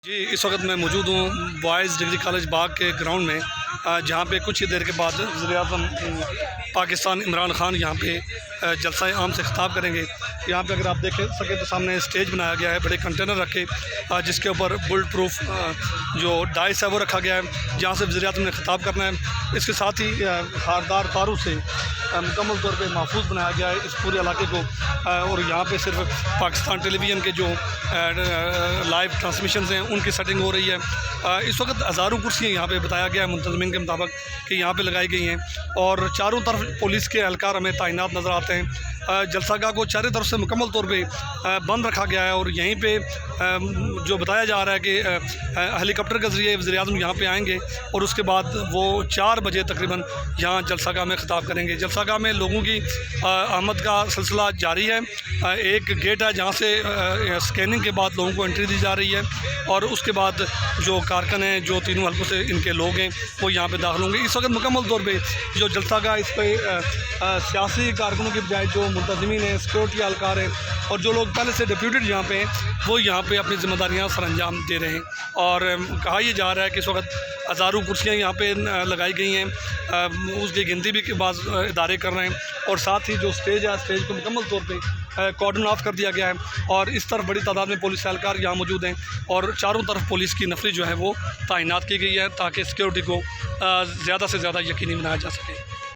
जी, इस वक्त मैं मौजूद हूँ बॉयज़ डिग्री कॉलेज बाग के ग्राउंड में, जहाँ पे कुछ ही देर के बाद वज़ीर-ए-आज़म पाकिस्तान इमरान खान यहाँ पे जलसा आम से ख़िताब करेंगे। यहाँ पे अगर आप देख सकें तो सामने स्टेज बनाया गया है, बड़े कंटेनर रखे जिसके ऊपर बुलेट प्रूफ जो डाइस है वो रखा गया है, जहाँ से वज़ीर-ए-आज़म ने ख़िताब करना है। इसके साथ ही धारदार तारों से मुकम्मल तौर पे महफूज बनाया गया है इस पूरे इलाके को। और यहाँ पे सिर्फ पाकिस्तान टेलीविज़न के जो लाइव ट्रांसमिशन हैं उनकी सेटिंग हो रही है। इस वक्त हज़ारों कुर्सियाँ यहाँ पे बताया गया है मुंतज़मीन के मुताबिक कि यहाँ पे लगाई गई हैं और चारों तरफ पुलिस के एहलकार हमें तैनात नज़र आते हैं। जलसागाह को चारों तरफ से मुकम्मल तौर पे बंद रखा गया है और यहीं पे जो बताया जा रहा है कि हेलीकॉप्टर के ज़रिए वज़ीर-ए-आज़म यहाँ पे आएंगे और उसके बाद वो 4 बजे तकरीबन यहाँ जलसागाह में ख़िताब करेंगे। जलसागाह में लोगों की आमद का सिलसिला जारी है। एक गेट है जहाँ से स्कैनिंग के बाद लोगों को एंट्री दी जा रही है और उसके बाद जो कारकुन हैं, जो तीनों हल्कों से इनके लोग हैं, वो यहाँ पे दाखिल होंगे। इस वक्त मुकम्मल तौर पे जो जलसागाह इस पर सियासी कारकुनों की बजाय जो मुंतज़मीन हैं, सिक्योरिटी एहलकार हैं और जो लोग पहले से डिप्यूटेड यहाँ पे हैं, वो यहाँ पे अपनी ज़िम्मेदारियाँ सरअंजाम दे रहे हैं। और कहा यह जा रहा है कि इस वक्त हज़ारों कुर्सियाँ यहाँ पे लगाई गई हैं, उसकी गिनती भी बाज़ इदारे कर रहे हैं और साथ ही जो स्टेज है, स्टेज को मुकम्मल तौर पे कॉर्डन ऑफ कर दिया गया है और इस तरफ बड़ी तादाद में पुलिस एहलकार यहाँ मौजूद हैं और चारों तरफ पुलिस की नफरी जो है वो तैनात की गई है ताकि सिक्योरिटी को ज़्यादा से ज़्यादा यकीनी बनाया जा सके।